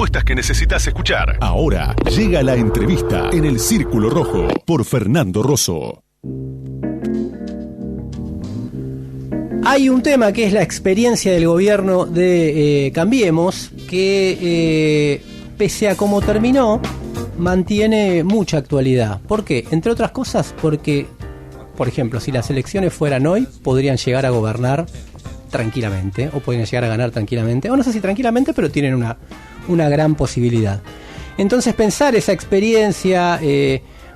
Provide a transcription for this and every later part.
respuestas que necesitas escuchar. Ahora llega la entrevista en El Círculo Rojo por Fernando Rosso. Hay un tema que es la experiencia del gobierno de Cambiemos, que pese a cómo terminó, mantiene mucha actualidad. ¿Por qué? Entre otras cosas porque, por ejemplo, si las elecciones fueran hoy, podrían llegar a gobernar tranquilamente, o podrían llegar a ganar tranquilamente, o no sé si tranquilamente, pero tienen una gran posibilidad. Entonces pensar esa experiencia,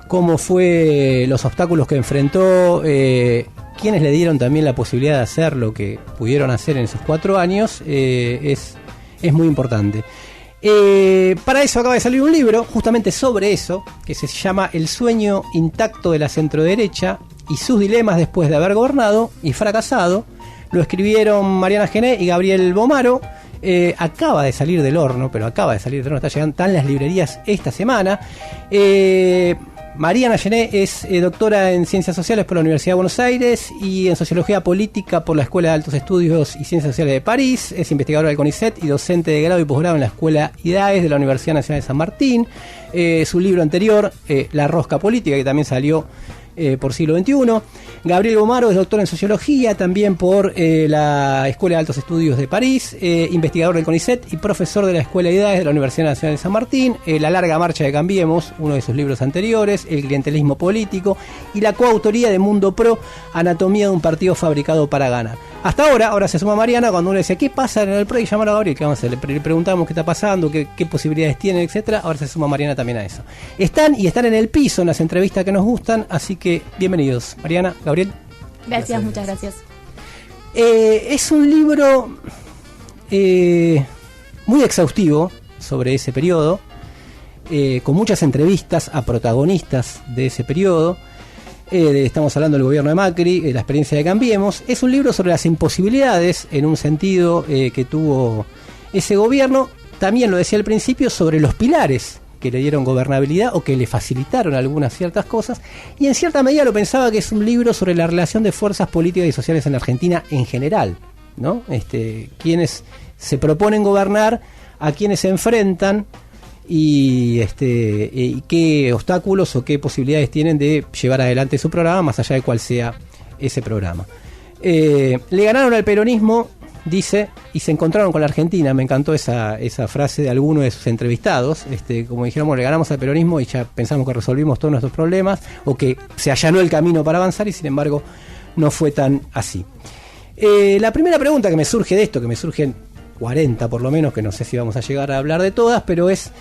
cómo fue los obstáculos que enfrentó, quienes le dieron también la posibilidad de hacer lo que pudieron hacer en esos 4 años, es muy importante. Para eso acaba de salir un libro justamente sobre eso, que se llama El sueño intacto de la centroderecha y sus dilemas después de haber gobernado y fracasado. Lo escribieron Mariana Gené y Gabriel Bomaro. Acaba de salir del horno, está llegando en las librerías esta semana. Mariana Gené es doctora en Ciencias Sociales por la Universidad de Buenos Aires y en Sociología Política por la Escuela de Altos Estudios y Ciencias Sociales de París. Es investigadora del CONICET y docente de grado y posgrado en la Escuela IDAES de la Universidad Nacional de San Martín. Su libro anterior, La Rosca Política, que también salió por Siglo XXI. Gabriel Bomaro es doctor en Sociología, también por la Escuela de Altos Estudios de París, investigador del CONICET y profesor de la Escuela de Edades de la Universidad Nacional de San Martín. La larga marcha de Cambiemos, uno de sus libros anteriores, El clientelismo político, y la coautoría de Mundo Pro, Anatomía de un partido fabricado para ganar. Hasta ahora se suma Mariana cuando uno dice, ¿qué pasa en el PRO? Y llamaron a Gabriel, ¿qué vamos a hacer? Le preguntamos qué está pasando, qué posibilidades tienen, etcétera. Ahora se suma Mariana también a eso. Están en el piso en las entrevistas que nos gustan, así que bienvenidos. Mariana, Gabriel. Gracias, muchas gracias. Es un libro muy exhaustivo sobre ese periodo, con muchas entrevistas a protagonistas de ese periodo. Estamos hablando del gobierno de Macri, la experiencia de Cambiemos. Es un libro sobre las imposibilidades, en un sentido, que tuvo ese gobierno. También lo decía al principio, sobre los pilares que le dieron gobernabilidad o que le facilitaron algunas ciertas cosas, y en cierta medida lo pensaba que es un libro sobre la relación de fuerzas políticas y sociales en Argentina en general, ¿no? Quienes se proponen gobernar, a quienes se enfrentan y qué obstáculos o qué posibilidades tienen de llevar adelante su programa, más allá de cuál sea ese programa. Le ganaron al peronismo, dice, y se encontraron con la Argentina. Me encantó esa frase de alguno de sus entrevistados, como dijéramos, le ganamos al peronismo y ya pensamos que resolvimos todos nuestros problemas, o que se allanó el camino para avanzar, y sin embargo no fue tan así. La primera pregunta que me surge de esto, que me surgen 40 por lo menos, que no sé si vamos a llegar a hablar de todas, pero es: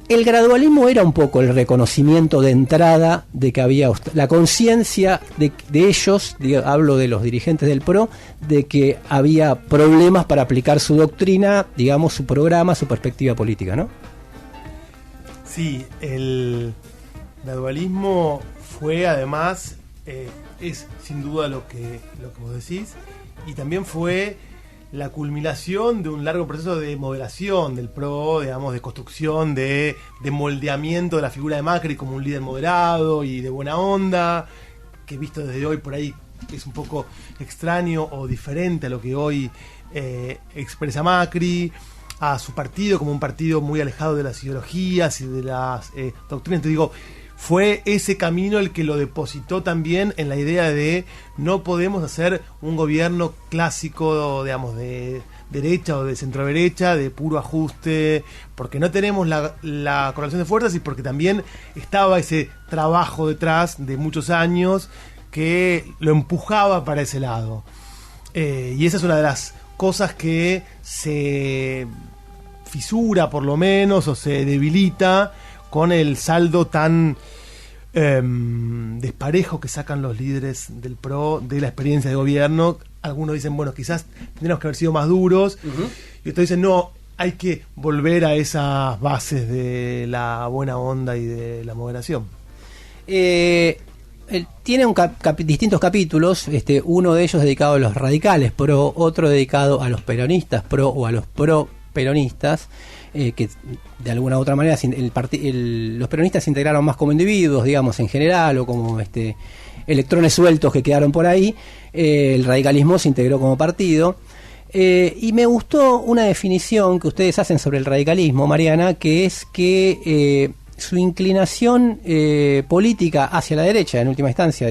el gradualismo era un poco el reconocimiento de entrada de que había la conciencia de ellos, hablo de los dirigentes del PRO, de que había problemas para aplicar su doctrina, digamos, su programa, su perspectiva política, ¿no? Sí, el gradualismo fue además, es sin duda lo que vos decís, y también fue la culminación de un largo proceso de moderación del PRO, digamos, de construcción, de moldeamiento de la figura de Macri como un líder moderado y de buena onda, que visto desde hoy por ahí es un poco extraño o diferente a lo que hoy expresa Macri, a su partido como un partido muy alejado de las ideologías y de las doctrinas. Entonces digo, fue ese camino el que lo depositó también en la idea de no podemos hacer un gobierno clásico, digamos, de derecha o de centro derecha, de puro ajuste, porque no tenemos la correlación de fuerzas y porque también estaba ese trabajo detrás de muchos años que lo empujaba para ese lado. Y esa es una de las cosas que se fisura, por lo menos, o se debilita con el saldo tan desparejo que sacan los líderes del PRO de la experiencia de gobierno. Algunos dicen, bueno, quizás tendríamos que haber sido más duros, y otros dicen, no, hay que volver a esas bases de la buena onda y de la moderación. Tiene distintos capítulos, uno de ellos dedicado a los radicales PRO, otro dedicado a los peronistas PRO o a los pro-peronistas, que de alguna u otra manera los peronistas se integraron más como individuos, digamos, en general, o como electrones sueltos que quedaron por ahí. El radicalismo se integró como partido. Y me gustó una definición que ustedes hacen sobre el radicalismo, Mariana, que es que su inclinación política hacia la derecha, en última instancia,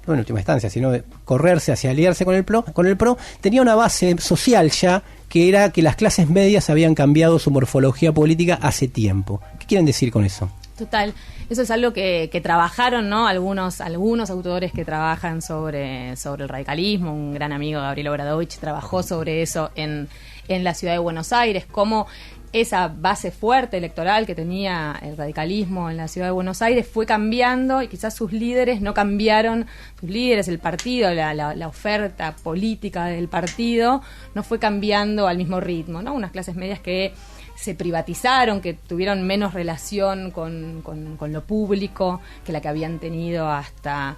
no en última instancia, sino de correrse hacia aliarse con el PRO, tenía una base social ya, que era que las clases medias habían cambiado su morfología política hace tiempo. ¿Qué quieren decir con eso? Total, eso es algo que trabajaron, ¿no? Algunos autores que trabajan sobre el radicalismo. Un gran amigo, Gabriel Obradovich, trabajó sobre eso en la ciudad de Buenos Aires, cómo esa base fuerte electoral que tenía el radicalismo en la ciudad de Buenos Aires fue cambiando, y quizás sus líderes no cambiaron, el partido, la oferta política del partido no fue cambiando al mismo ritmo, ¿no? Unas clases medias que se privatizaron, que tuvieron menos relación con lo público que la que habían tenido hasta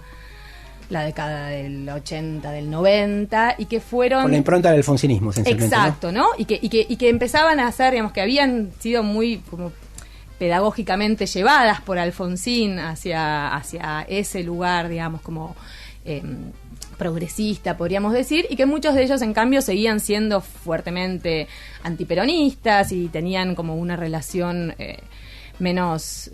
la década del 80, del 90, y que fueron... Con la impronta del alfonsinismo, esencialmente. Exacto, ¿no? Y que empezaban a hacer, digamos, que habían sido muy como pedagógicamente llevadas por Alfonsín hacia ese lugar, digamos, como progresista, podríamos decir, y que muchos de ellos, en cambio, seguían siendo fuertemente antiperonistas y tenían como una relación menos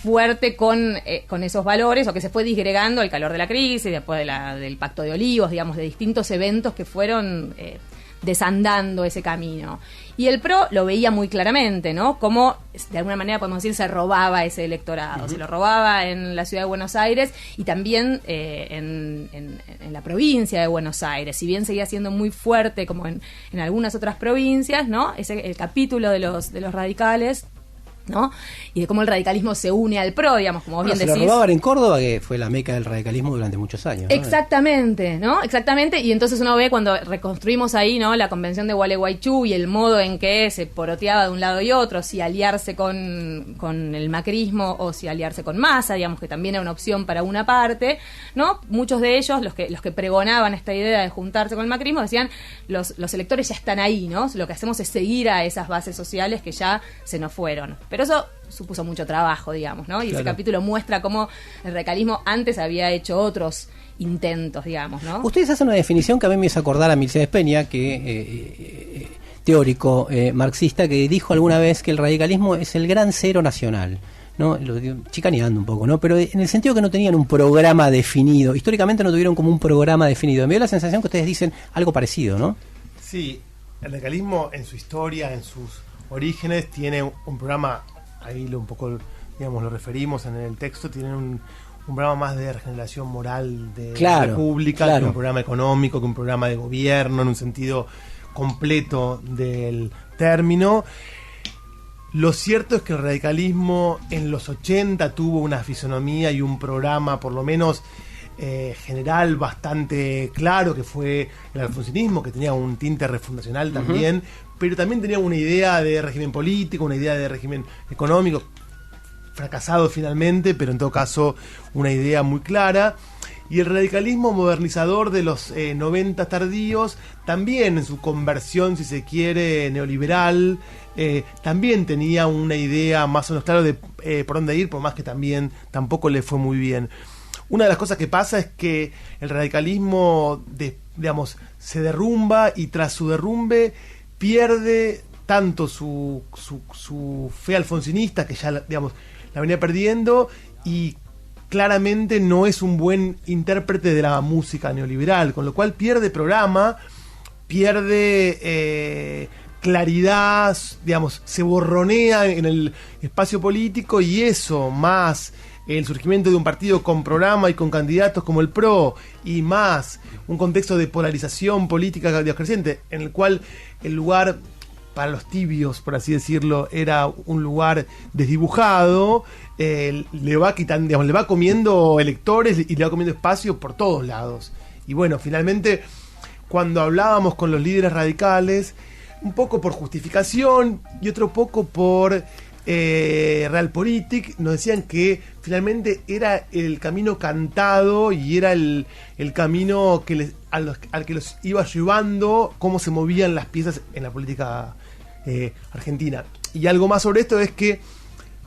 fuerte con esos valores, o que se fue disgregando al calor de la crisis, después del Pacto de Olivos, digamos, de distintos eventos que fueron desandando ese camino. Y el PRO lo veía muy claramente, ¿no? Como, de alguna manera, podemos decir, se robaba ese electorado. Uh-huh. Se lo robaba en la ciudad de Buenos Aires y también en la provincia de Buenos Aires. Si bien seguía siendo muy fuerte, como en algunas otras provincias, ¿no? El capítulo de los radicales, ¿no? Y de cómo el radicalismo se une al PRO, digamos, como vos bien decís. Se lo robaban en Córdoba, que fue la meca del radicalismo durante muchos años, ¿no? Exactamente, ¿no? Exactamente, y entonces uno ve cuando reconstruimos ahí, ¿no? La convención de Gualeguaychú y el modo en que se poroteaba de un lado y otro, si aliarse con el macrismo o si aliarse con Massa, digamos, que también era una opción para una parte, ¿no? Muchos de ellos, los que pregonaban esta idea de juntarse con el macrismo, decían, los electores ya están ahí, ¿no? Lo que hacemos es seguir a esas bases sociales que ya se nos fueron. Pero eso supuso mucho trabajo, digamos, ¿no? Y claro, ese capítulo muestra cómo el radicalismo antes había hecho otros intentos, digamos, ¿no? Ustedes hacen una definición que a mí me hizo acordar a Milcés Peña, que teórico marxista, que dijo alguna vez que el radicalismo es el gran cero nacional, ¿no? Lo digo, chicaneando un poco, ¿no? Pero en el sentido que no tenían un programa definido. Históricamente no tuvieron como un programa definido. Me dio la sensación que ustedes dicen algo parecido, ¿no? Sí, el radicalismo en su historia, en sus orígenes, tiene un programa. Ahí un poco, digamos, lo referimos en el texto, tienen un programa más de regeneración moral de la República, que un programa económico, que un programa de gobierno, en un sentido completo del término. Lo cierto es que el radicalismo en los 80 tuvo una fisonomía y un programa, por lo menos general, bastante claro, que fue el alfonsinismo, que tenía un tinte refundacional también, uh-huh, pero también tenía una idea de régimen político, una idea de régimen económico, fracasado finalmente, pero en todo caso una idea muy clara. Y el radicalismo modernizador de los 90 tardíos, también en su conversión, si se quiere, neoliberal, también tenía una idea más o menos clara de por dónde ir, por más que tampoco le fue muy bien. Una de las cosas que pasa es que el radicalismo, digamos, se derrumba, y tras su derrumbe pierde tanto su fe alfonsinista, que ya, digamos, la venía perdiendo, y claramente no es un buen intérprete de la música neoliberal, con lo cual pierde programa, pierde claridad, digamos, se borronea en el espacio político, y eso, más el surgimiento de un partido con programa y con candidatos como el PRO, y más un contexto de polarización política creciente, en el cual el lugar para los tibios, por así decirlo, era un lugar desdibujado, le va quitando, digamos, le va comiendo electores y le va comiendo espacio por todos lados. Y bueno, finalmente, cuando hablábamos con los líderes radicales, un poco por justificación y otro poco por Realpolitik, nos decían que finalmente era el camino cantado y era el camino que al que los iba llevando cómo se movían las piezas en la política argentina. Y algo más sobre esto es que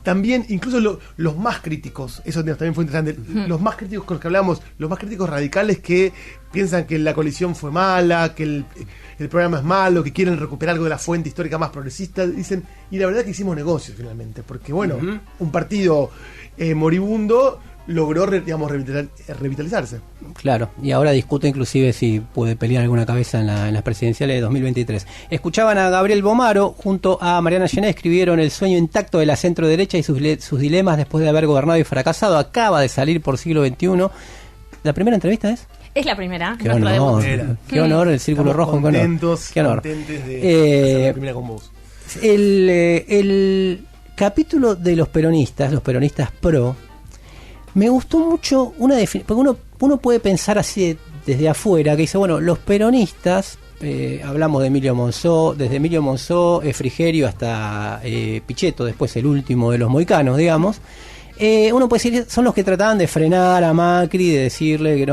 también, incluso los más críticos, eso también fue interesante, los más críticos con los que hablamos, los más críticos radicales que piensan que la coalición fue mala, que el programa es malo, que quieren recuperar algo de la fuente histórica más progresista, dicen, y la verdad es que hicimos negocios finalmente, porque bueno, un partido moribundo logró, revitalizarse. Claro, y ahora discute inclusive si puede pelear alguna cabeza en las presidenciales de 2023. Escuchaban a Gabriel Bomaro junto a Mariana Gené, escribieron El sueño intacto de la centro derecha y sus dilemas después de haber gobernado y fracasado. Acaba de salir por Siglo XXI. ¿La primera entrevista es? Es la primera. Qué honor, qué honor, el Círculo Rojo. Contentos, qué honor. Contentes de hacer la primera con vos. El capítulo de los peronistas pro, me gustó mucho una definición, porque uno puede pensar así desde afuera, que dice, bueno, los peronistas, hablamos de Emilio Monzó, desde Emilio Monzó, Frigerio hasta Pichetto, después el último de los mohicanos, digamos, uno puede decir, son los que trataban de frenar a Macri, de decirle que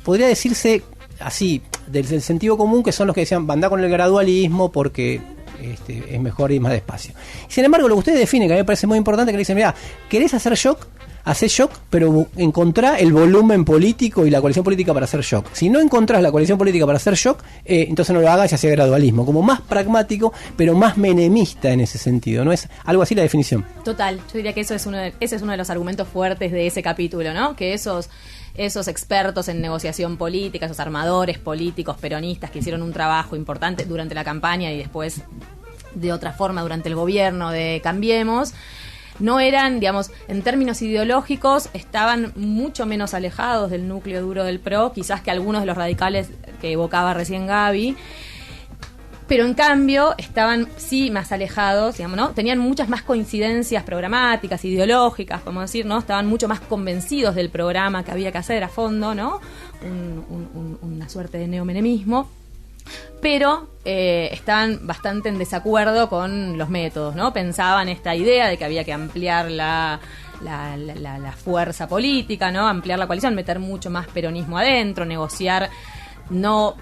podría decirse así, desde el sentido común, que son los que decían, andá con el gradualismo porque es mejor ir más despacio. Sin embargo, lo que usted define, que a mí me parece muy importante, que le dicen, mira, ¿querés hacer shock? Hacés shock, pero encontrá el volumen político y la coalición política para hacer shock. Si no encontrás la coalición política para hacer shock, entonces no lo hagas y hace gradualismo. Como más pragmático, pero más menemista en ese sentido. ¿No es algo así la definición? Total, yo diría que ese es uno de los argumentos fuertes de ese capítulo, ¿no? Que esos expertos en negociación política, esos armadores políticos peronistas que hicieron un trabajo importante durante la campaña y después de otra forma durante el gobierno de Cambiemos, no eran, digamos, en términos ideológicos, estaban mucho menos alejados del núcleo duro del PRO, quizás que algunos de los radicales que evocaba recién Gaby, pero en cambio estaban sí más alejados, digamos, ¿no? Tenían muchas más coincidencias programáticas, ideológicas, como decir, ¿no? Estaban mucho más convencidos del programa que había que hacer a fondo, ¿no? Una suerte de neomenemismo. Pero estaban bastante en desacuerdo con los métodos, ¿no? Pensaban esta idea de que había que ampliar la fuerza política, ¿no? Ampliar la coalición, meter mucho más peronismo adentro, negociar no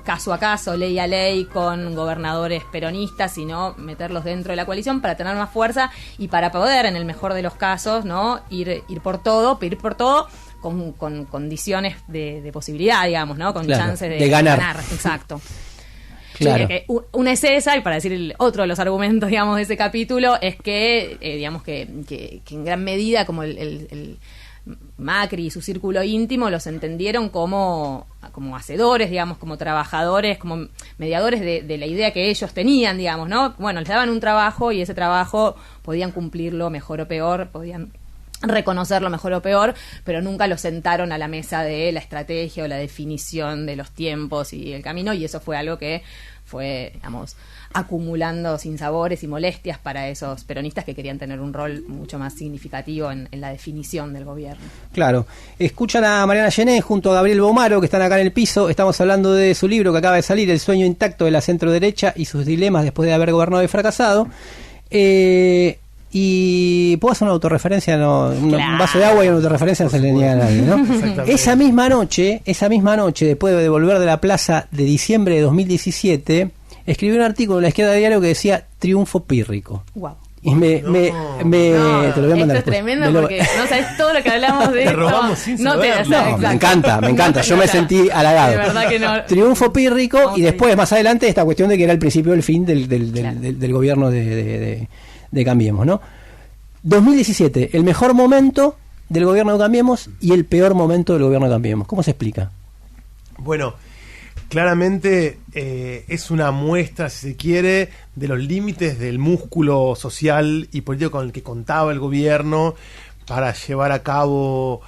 caso a caso, ley a ley con gobernadores peronistas, sino meterlos dentro de la coalición para tener más fuerza y para poder, en el mejor de los casos, ¿no? Ir por todo, pedir por todo, con condiciones de posibilidad, digamos, ¿no? Con chances de ganar. Exacto. Claro. Que una es esa, y para decir otro de los argumentos, digamos, de ese capítulo, es que, digamos, que en gran medida, como el Macri y su círculo íntimo los entendieron como hacedores, digamos, como trabajadores, como mediadores de la idea que ellos tenían, digamos, ¿no? Bueno, les daban un trabajo y ese trabajo podían cumplirlo mejor o peor, podían reconocerlo mejor o peor, pero nunca lo sentaron a la mesa de la estrategia o la definición de los tiempos y el camino, y eso fue algo que fue, digamos, acumulando sinsabores y molestias para esos peronistas que querían tener un rol mucho más significativo en la definición del gobierno. Claro. Escuchan a Mariana Gené junto a Gabriel Bomaro, que están acá en el piso. Estamos hablando de su libro que acaba de salir, El sueño intacto de la centro derecha y sus dilemas después de haber gobernado y fracasado. Y puedo hacer una autorreferencia, ¿no? Un vaso de agua y una autorreferencia no se le niega a nadie, ¿no? Esa misma noche, después de volver de la plaza de diciembre de 2017, escribí un artículo en La Izquierda Diario que decía Triunfo pírrico. Wow. Y te lo voy a mandar esto después. es tremendo porque no sabes todo lo que hablamos de esto. Robamos sin no te saberlo. Me encanta. Yo me sentí halagado. De verdad que no. Triunfo pírrico y después, más adelante, esta cuestión de que era el principio del fin del gobierno de Cambiemos, ¿no? 2017, el mejor momento del gobierno de Cambiemos y el peor momento del gobierno de Cambiemos. ¿Cómo se explica? Bueno, claramente es una muestra, si se quiere, de los límites del músculo social y político con el que contaba el gobierno para llevar a cabo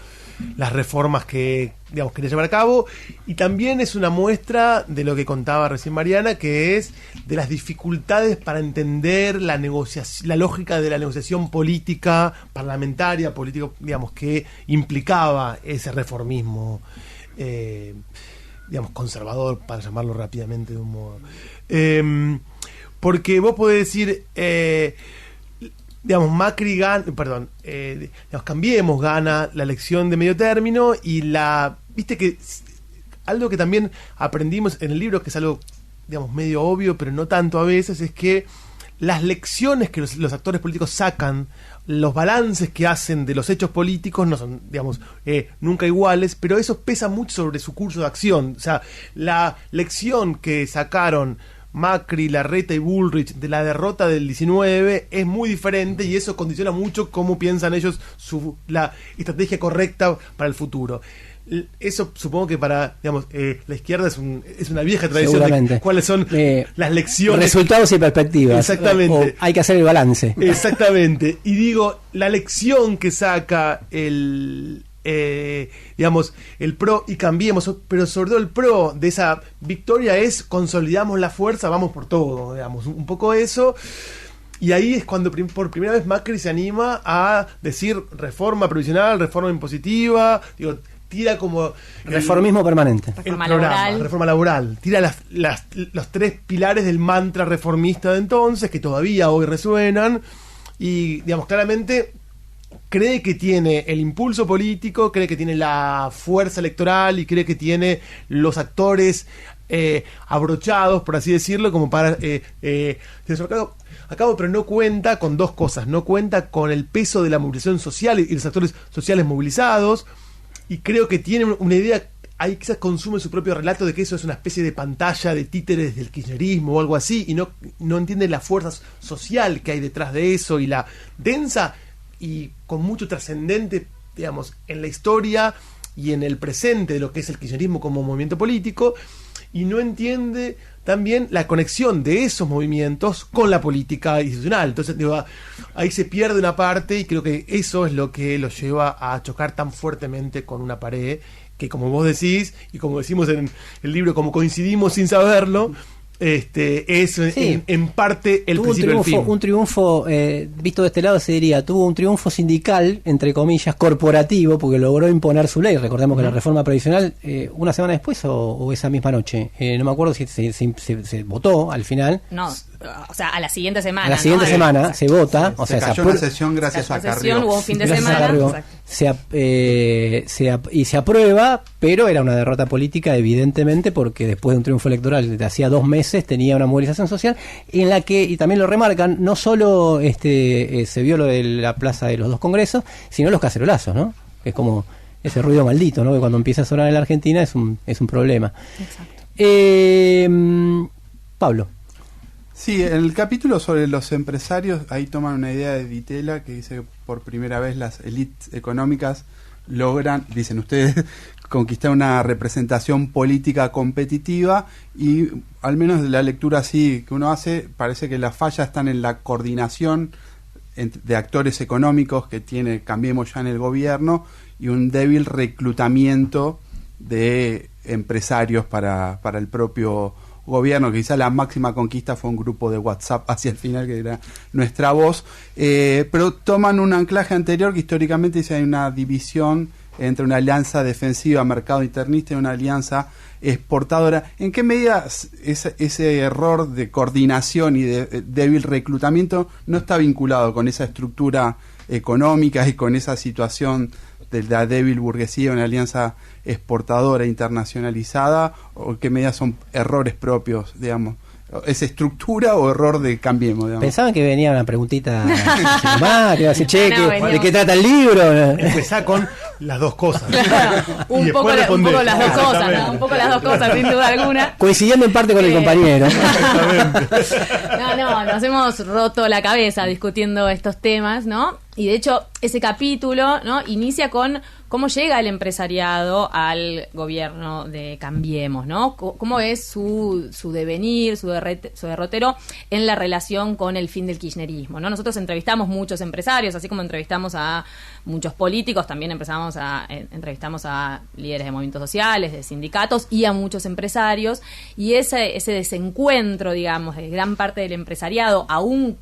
las reformas que, digamos, quería llevar a cabo, y también es una muestra de lo que contaba recién Mariana, que es de las dificultades para entender la lógica de la negociación política, parlamentaria, político, digamos, que implicaba ese reformismo, digamos, conservador, para llamarlo rápidamente de un modo. Porque vos podés decir, digamos, Macri gana, digamos, Cambiemos gana la elección de medio término y viste que algo que también aprendimos en el libro, que es algo, digamos, medio obvio, pero no tanto a veces, es que las lecciones que los actores políticos sacan, los balances que hacen de los hechos políticos no son, digamos, nunca iguales, pero eso pesa mucho sobre su curso de acción. O sea, la lección que sacaron Macri, Larreta y Bullrich de la derrota del 19 es muy diferente, y eso condiciona mucho cómo piensan ellos la estrategia correcta para el futuro. Eso supongo que para, digamos, la izquierda es una vieja tradición de cuáles son las lecciones, resultados y perspectivas. Exactamente. Hay que hacer el balance. Exactamente. Y digo, la lección que saca digamos, el PRO y Cambiemos, pero sobre todo el PRO de esa victoria es: consolidamos la fuerza, vamos por todo, digamos, un poco eso. Y ahí es cuando por primera vez Macri se anima a decir reforma previsional, reforma impositiva, digo, tira como reformismo permanente, reforma laboral, tira los tres pilares del mantra reformista de entonces, que todavía hoy resuenan, y digamos, claramente cree que tiene el impulso político, cree que tiene la fuerza electoral y cree que tiene los actores abrochados, por así decirlo, como para llevarlo a cabo, pero no cuenta con dos cosas: no cuenta con el peso de la movilización social y los actores sociales movilizados, y creo que tiene una idea, ahí quizás consume su propio relato de que eso es una especie de pantalla de títeres del kirchnerismo o algo así, y no entiende la fuerza social que hay detrás de eso, y la densa y con mucho trascendente, digamos, en la historia y en el presente de lo que es el kirchnerismo como movimiento político, y no entiende también la conexión de esos movimientos con la política institucional. Entonces, digo, ahí se pierde una parte, y creo que eso es lo que lo lleva a chocar tan fuertemente con una pared que, como vos decís, y como decimos en el libro, como coincidimos sin saberlo, es sí, en parte el principio del fin. Un triunfo, visto de este lado se diría, tuvo un triunfo sindical, entre comillas, corporativo, porque logró imponer su ley. Recordemos que la reforma previsional, una semana después o esa misma noche, no me acuerdo si se votó al final. No, o sea, a la siguiente semana. A la siguiente semana se vota, o sea, se cayó una sesión gracias a Carrió. Hubo un fin de semana. Se aprueba, pero era una derrota política, evidentemente, porque después de un triunfo electoral de hacía 2 meses tenía una movilización social en la que, y también lo remarcan, no solo se vio lo de la plaza de los 2 congresos, sino los cacerolazos, ¿no? Es como ese ruido maldito, ¿no? Que cuando empieza a sonar en la Argentina es un problema. Exacto. Pablo. Sí, en el capítulo sobre los empresarios, ahí toman una idea de Di Tella, que dice que por primera vez las élites económicas logran, dicen ustedes, conquistar una representación política competitiva, y al menos de la lectura así que uno hace, parece que las fallas están en la coordinación de actores económicos que tiene Cambiemos ya en el gobierno, y un débil reclutamiento de empresarios para el propio gobierno. Quizá la máxima conquista fue un grupo de WhatsApp hacia el final, que era Nuestra Voz, pero toman un anclaje anterior que históricamente dice hay una división entre una alianza defensiva, mercado internista, y una alianza exportadora. ¿En qué medida ese error de coordinación y de débil reclutamiento no está vinculado con esa estructura económica y con esa situación de la débil burguesía, una alianza exportadora internacionalizada, o en qué medida son errores propios, digamos? ¿Es estructura o error de Cambiemos, digamos? Pensaban que venía una preguntita que iba a decir, che, ¿de qué trata el libro? Empezá con las dos cosas. un poco las dos cosas, ¿no? Un poco las dos cosas, sin duda alguna. Coincidiendo en parte con el compañero. No, nos hemos roto la cabeza discutiendo estos temas, ¿no? Y de hecho, ese capítulo, ¿no?, inicia con cómo llega el empresariado al gobierno de Cambiemos, ¿no? Cómo es su devenir, su derrotero en la relación con el fin del kirchnerismo, ¿no? Nosotros entrevistamos muchos empresarios, así como entrevistamos a muchos políticos, también entrevistamos a líderes de movimientos sociales, de sindicatos, y a muchos empresarios, y ese desencuentro, digamos, de gran parte del empresariado, aún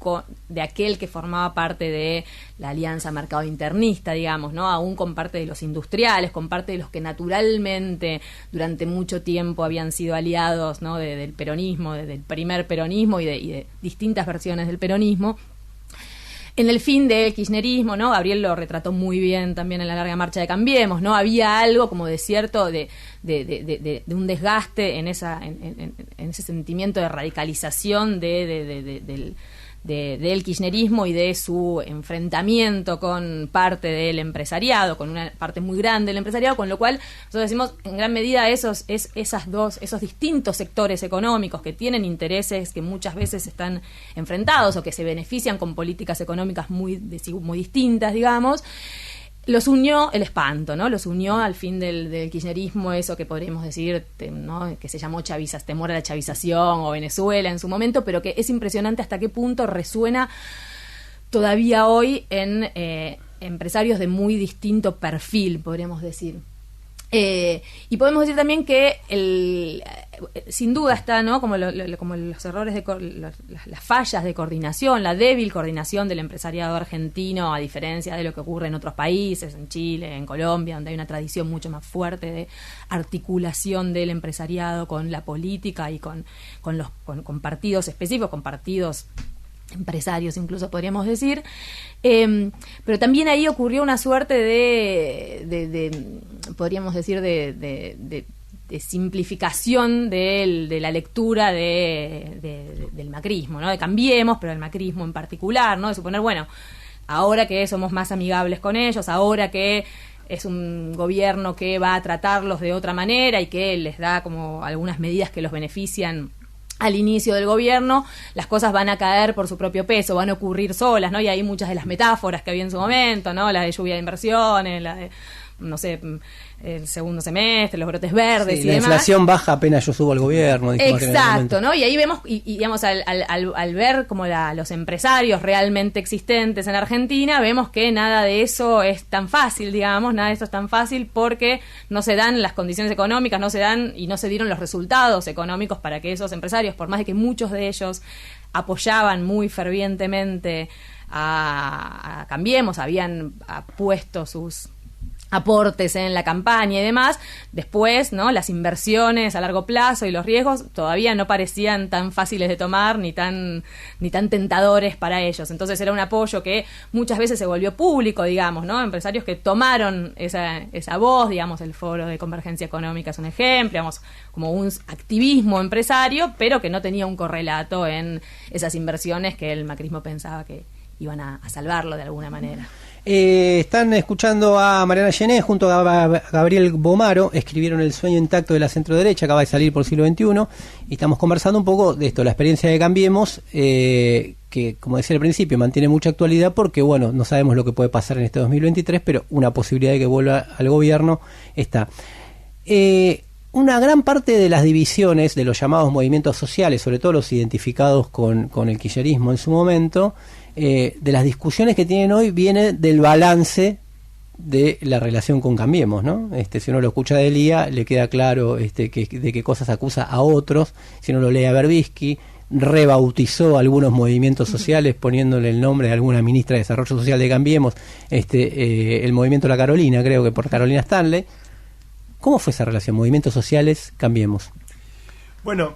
de aquel que formaba parte de la alianza mercado internista, digamos, ¿no?, aún con parte de los industriales, con parte de los que naturalmente durante mucho tiempo habían sido aliados, ¿no?, del peronismo, del primer peronismo y de distintas versiones del peronismo. En el fin del kirchnerismo, ¿no?, Gabriel lo retrató muy bien también en la larga marcha de Cambiemos, ¿no? Había algo como de cierto, de un desgaste en ese sentimiento de radicalización del del kirchnerismo y de su enfrentamiento con parte del empresariado, con una parte muy grande del empresariado, con lo cual nosotros decimos, en gran medida esos distintos sectores económicos que tienen intereses que muchas veces están enfrentados o que se benefician con políticas económicas muy distintas, digamos, los unió el espanto, ¿no? Los unió al fin del kirchnerismo, eso que podríamos decir, ¿no? Que se llamó temor a la chavización o Venezuela en su momento, pero que es impresionante hasta qué punto resuena todavía hoy en empresarios de muy distinto perfil, podríamos decir. Y podemos decir también que sin duda está, ¿no? como los errores las fallas de coordinación, la débil coordinación del empresariado argentino, a diferencia de lo que ocurre en otros países, en Chile, en Colombia, donde hay una tradición mucho más fuerte de articulación del empresariado con la política y con partidos específicos, con partidos empresarios incluso podríamos decir, pero también ahí ocurrió una suerte podríamos decir de simplificación de la lectura del macrismo, ¿no? De Cambiemos, pero del macrismo en particular, ¿no? De suponer, bueno, ahora que somos más amigables con ellos, ahora que es un gobierno que va a tratarlos de otra manera y que les da como algunas medidas que los benefician al inicio del gobierno, las cosas van a caer por su propio peso, van a ocurrir solas, ¿no? Y hay muchas de las metáforas que había en su momento, ¿no? La de lluvia de inversiones, la de, no sé, el segundo semestre, los brotes verdes, sí, y la demás. Inflación baja apenas yo subo al gobierno. Exacto, ¿no? Y ahí vemos, y digamos, al ver como los empresarios realmente existentes en Argentina, vemos que nada de eso es tan fácil, digamos, nada de esto es tan fácil porque no se dan las condiciones económicas, no se dieron los resultados económicos para que esos empresarios, por más de que muchos de ellos apoyaban muy fervientemente a Cambiemos, habían puesto sus aportes en la campaña y demás, después, ¿no? Las inversiones a largo plazo y los riesgos todavía no parecían tan fáciles de tomar ni tan tentadores para ellos. Entonces era un apoyo que muchas veces se volvió público, digamos, ¿no? Empresarios que tomaron esa voz, digamos, el Foro de Convergencia Económica es un ejemplo, digamos, como un activismo empresario, pero que no tenía un correlato en esas inversiones que el macrismo pensaba que iban a salvarlo de alguna manera. Están escuchando a Mariana Gené junto a Gabriel Bomaro, escribieron El sueño intacto de la centroderecha, acaba de salir por Siglo XXI, y estamos conversando un poco de esto, la experiencia de Cambiemos, que como decía al principio, mantiene mucha actualidad porque, bueno, no sabemos lo que puede pasar en este 2023, pero una posibilidad de que vuelva al gobierno está. Una gran parte de las divisiones de los llamados movimientos sociales, sobre todo los identificados con el kirchnerismo en su momento, de las discusiones que tienen hoy viene del balance de la relación con Cambiemos, ¿no? Si uno lo escucha de Elía, le queda claro de qué cosas acusa a otros. Si uno lo lee a Berbisky, rebautizó algunos movimientos sociales poniéndole el nombre de alguna ministra de Desarrollo Social de Cambiemos, el movimiento La Carolina, creo que por Carolina Stanley. ¿Cómo fue esa relación? Movimientos sociales, Cambiemos. Bueno,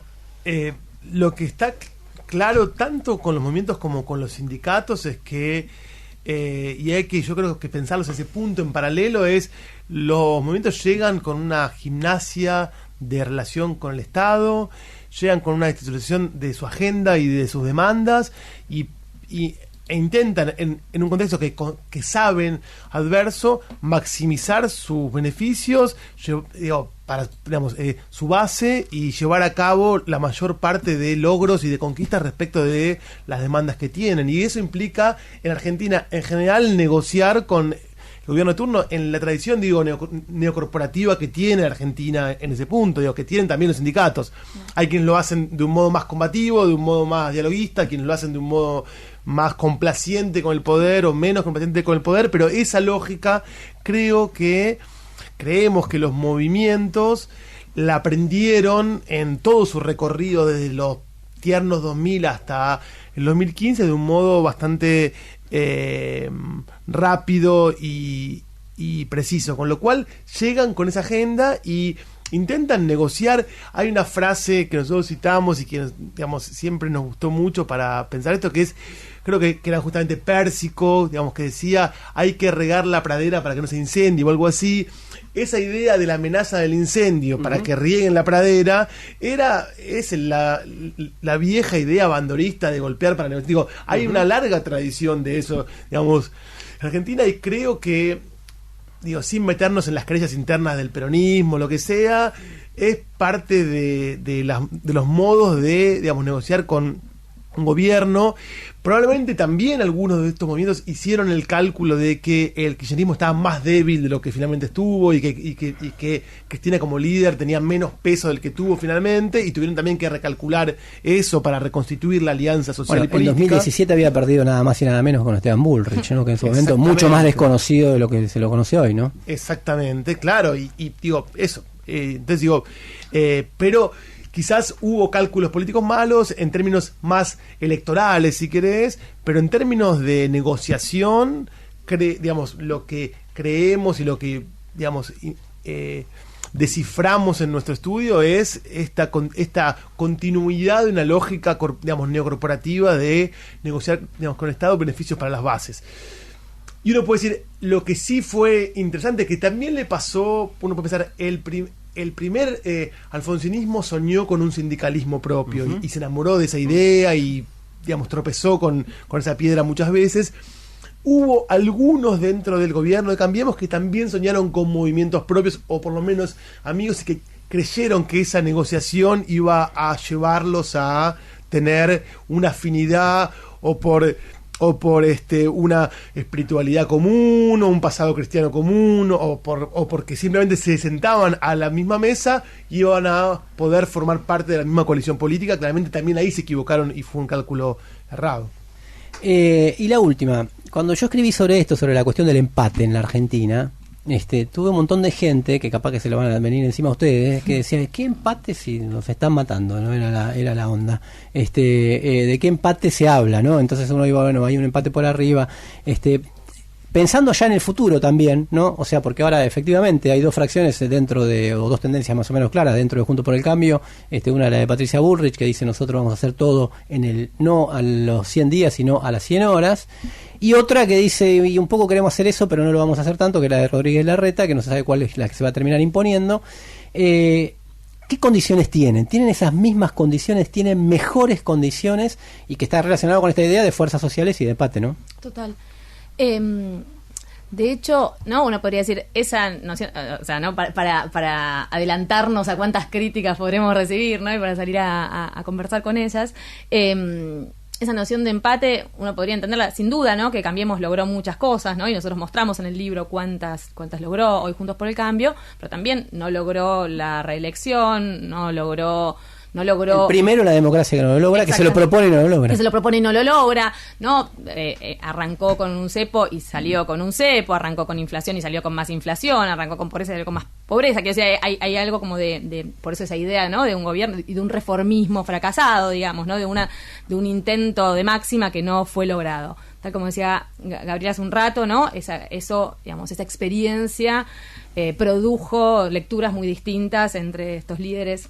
lo que está claro tanto con los movimientos como con los sindicatos es que, y hay que, yo creo que pensarlos a ese punto en paralelo, es los movimientos llegan con una gimnasia de relación con el Estado, llegan con una institución de su agenda y de sus demandas e intentan en un contexto que saben adverso maximizar sus beneficios, para, digamos, su base y llevar a cabo la mayor parte de logros y de conquistas respecto de las demandas que tienen, y eso implica en Argentina en general negociar con el gobierno de turno en la tradición, neocorporativa que tiene Argentina en ese punto, que tienen también los sindicatos. Hay quienes lo hacen de un modo más combativo, de un modo más dialoguista, quienes lo hacen de un modo más complaciente con el poder o menos complaciente con el poder, pero esa lógica creemos que los movimientos la aprendieron en todo su recorrido desde los tiernos 2000 hasta el 2015 de un modo bastante rápido y preciso, con lo cual llegan con esa agenda y intentan negociar. Hay una frase que nosotros citamos y que, digamos, siempre nos gustó mucho para pensar esto, que es, creo que era justamente Pérsico, digamos, que decía hay que regar la pradera para que no se incendie o algo así. esa idea de la amenaza del incendio para que rieguen la pradera es la vieja idea bandorista de golpear para negociar. Digo, hay una larga tradición de eso, digamos, en Argentina, y creo que, digo, sin meternos en las creencias internas del peronismo, lo que sea, es parte de los modos de, digamos, negociar con un gobierno. Probablemente también algunos de estos movimientos hicieron el cálculo de que el kirchnerismo estaba más débil de lo que finalmente estuvo y que Cristina como líder tenía menos peso del que tuvo finalmente, y tuvieron también que recalcular eso para reconstituir la alianza social y política. En 2017 había perdido nada más y nada menos con Esteban Bullrich, ¿no? Que en su momento mucho más desconocido de lo que se lo conoce hoy, ¿no? Exactamente, claro, y digo, eso. Entonces digo, pero quizás hubo cálculos políticos malos en términos más electorales, si querés, pero en términos de negociación, digamos, lo que creemos y lo que, digamos, desciframos en nuestro estudio es esta continuidad de una lógica, digamos, neocorporativa de negociar, digamos, con el Estado beneficios para las bases. Y uno puede decir, lo que sí fue interesante, que también le pasó, uno puede pensar, el primer alfonsinismo soñó con un sindicalismo propio, y se enamoró de esa idea y, digamos, tropezó con esa piedra muchas veces. Hubo algunos dentro del gobierno de Cambiemos que también soñaron con movimientos propios, o por lo menos amigos, y que creyeron que esa negociación iba a llevarlos a tener una afinidad o por una espiritualidad común, o un pasado cristiano común, o porque simplemente se sentaban a la misma mesa y iban a poder formar parte de la misma coalición política. Claramente también ahí se equivocaron y fue un cálculo errado. Y la última, cuando yo escribí sobre esto, sobre la cuestión del empate en la Argentina, tuve un montón de gente, que capaz que se lo van a venir encima a ustedes, que decía, ¿qué empate si nos están matando? ¿No? Era la onda. ¿De qué empate se habla? ¿No? Entonces uno iba, bueno, hay un empate por arriba. Pensando ya en el futuro también, ¿no? O sea, porque ahora efectivamente hay dos fracciones dentro de, o dos tendencias más o menos claras dentro de Juntos por el Cambio. Una, la de Patricia Bullrich, que dice nosotros vamos a hacer todo en el, no a los 100 días, sino a las 100 horas. Y otra que dice, y un poco queremos hacer eso, pero no lo vamos a hacer tanto, que es la de Rodríguez Larreta, que no se sabe cuál es la que se va a terminar imponiendo. ¿Qué condiciones tienen? ¿Tienen esas mismas condiciones? ¿Tienen mejores condiciones? Y que está relacionado con esta idea de fuerzas sociales y de empate, ¿no? Total. De hecho, no, uno podría decir esa noción, o sea, no para adelantarnos a cuántas críticas podremos recibir, ¿no? Y para salir a conversar con ellas. Esa noción de empate, uno podría entenderla sin duda, ¿no? Que Cambiemos logró muchas cosas, ¿no? Y nosotros mostramos en el libro cuántas logró hoy Juntos por el Cambio, pero también no logró la reelección, no logró el primero, la democracia, que no lo logra, que se lo propone y no lo logra. Que se lo propone y no lo logra, ¿no? Arrancó con un cepo y salió con un cepo, arrancó con inflación y salió con más inflación, arrancó con pobreza y salió con más pobreza. Quiero decir, hay algo como por eso esa idea, ¿no? De un gobierno y de un reformismo fracasado, digamos, ¿no? De un intento de máxima que no fue logrado. Tal como decía Gabriela hace un rato, ¿no? Esa experiencia produjo lecturas muy distintas entre estos líderes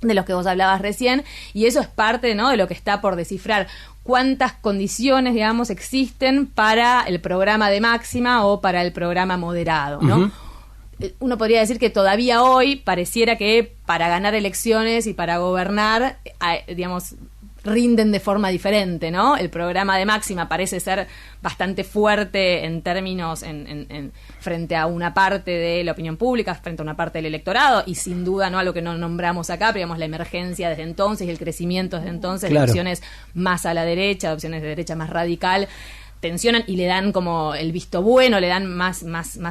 de los que vos hablabas recién, y eso es parte, ¿no? De lo que está por descifrar. ¿Cuántas condiciones, digamos, existen para el programa de máxima o para el programa moderado, ¿no? Uh-huh. Uno podría decir que todavía hoy pareciera que para ganar elecciones y para gobernar, digamos, rinden de forma diferente, ¿no? El programa de máxima parece ser bastante fuerte en términos frente a una parte de la opinión pública, frente a una parte del electorado, y sin duda, ¿no? Algo que no nombramos acá, pero digamos la emergencia desde entonces y el crecimiento desde entonces, claro, de opciones más a la derecha, de opciones de derecha más radical, tensionan y le dan como el visto bueno, le dan más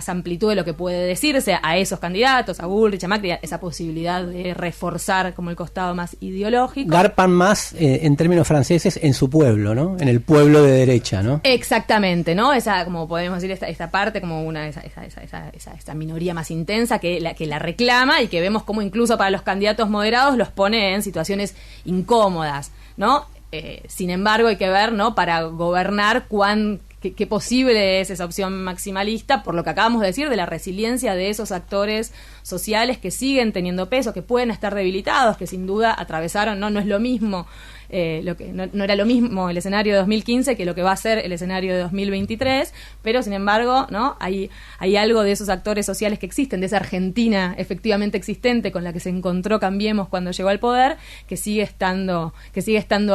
amplitud de lo que puede decirse a esos candidatos, a Bullrich, a Macri, esa posibilidad de reforzar como el costado más ideológico. Garpan más, en términos franceses, en su pueblo, ¿no? En el pueblo de derecha, ¿no? Exactamente, ¿no? Esa, como podemos decir, esta parte como esa minoría más intensa que la reclama, y que vemos como incluso para los candidatos moderados los pone en situaciones incómodas, ¿no? Sin embargo, hay que ver, ¿no? Para gobernar qué posible es esa opción maximalista, por lo que acabamos de decir de la resiliencia de esos actores sociales que siguen teniendo peso, que pueden estar debilitados, que sin duda atravesaron, no es lo mismo lo que no era lo mismo el escenario de 2015 que lo que va a ser el escenario de 2023, pero sin embargo, ¿no? Hay algo de esos actores sociales que existen, de esa Argentina efectivamente existente con la que se encontró Cambiemos cuando llegó al poder, que sigue estando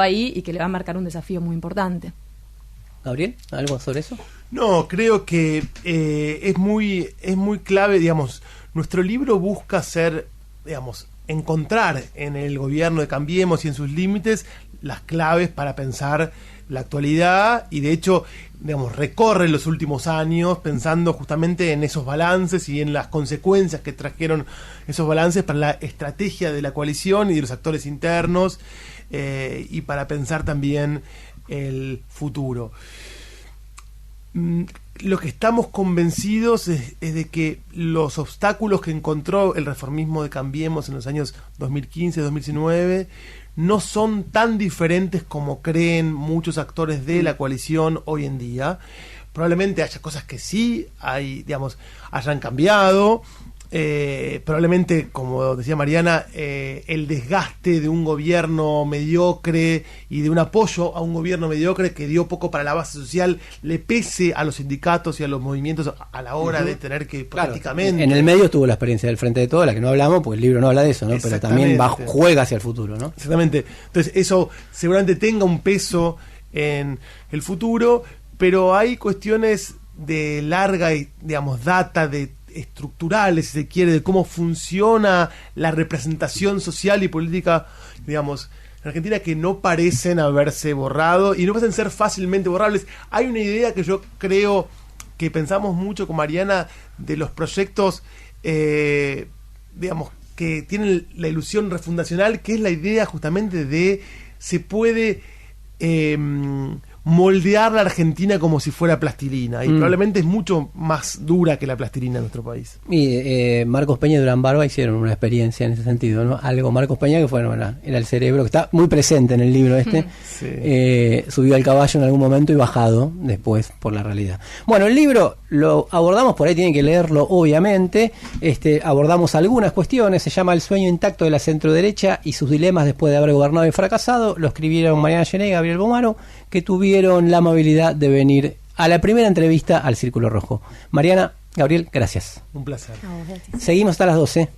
ahí y que le va a marcar un desafío muy importante. Gabriel, ¿algo sobre eso? No, creo que es muy clave, digamos, nuestro libro busca encontrar en el gobierno de Cambiemos y en sus límites las claves para pensar la actualidad, y de hecho, digamos, recorre los últimos años pensando justamente en esos balances y en las consecuencias que trajeron esos balances para la estrategia de la coalición y de los actores internos, y para pensar también el futuro. Lo que estamos convencidos es de que los obstáculos que encontró el reformismo de Cambiemos en los años 2015-2019 no son tan diferentes como creen muchos actores de la coalición hoy en día. Probablemente haya cosas que sí hayan cambiado. Probablemente, como decía Mariana, el desgaste de un gobierno mediocre y de un apoyo a un gobierno mediocre que dio poco para la base social le pese a los sindicatos y a los movimientos a la hora de tener que prácticamente... En el medio estuvo la experiencia del Frente de Todos, la que no hablamos, porque el libro no habla de eso, ¿no? Pero también juega hacia el futuro, ¿no? Exactamente. Entonces eso seguramente tenga un peso en el futuro, pero hay cuestiones de larga, data, de estructurales, si se quiere, de cómo funciona la representación social y política, digamos, en Argentina, que no parecen haberse borrado y no parecen ser fácilmente borrables. Hay una idea que yo creo que pensamos mucho con Mariana de los proyectos, que tienen la ilusión refundacional, que es la idea justamente de se puede moldear la Argentina como si fuera plastilina, y probablemente es mucho más dura que la plastilina en nuestro país. Y Marcos Peña y Durán Barba hicieron una experiencia en ese sentido, ¿no? Marcos Peña, que era el cerebro, que está muy presente en el libro subió al caballo en algún momento y bajado después por la realidad. Bueno, el libro lo abordamos, por ahí tienen que leerlo obviamente, abordamos algunas cuestiones, se llama El sueño intacto de la centroderecha y sus dilemas después de haber gobernado y fracasado. Lo escribieron Mariana Gené y Gabriel Bomaro, que tuvieron la amabilidad de venir a la primera entrevista al Círculo Rojo. Mariana, Gabriel, gracias. Un placer. Seguimos hasta las 12.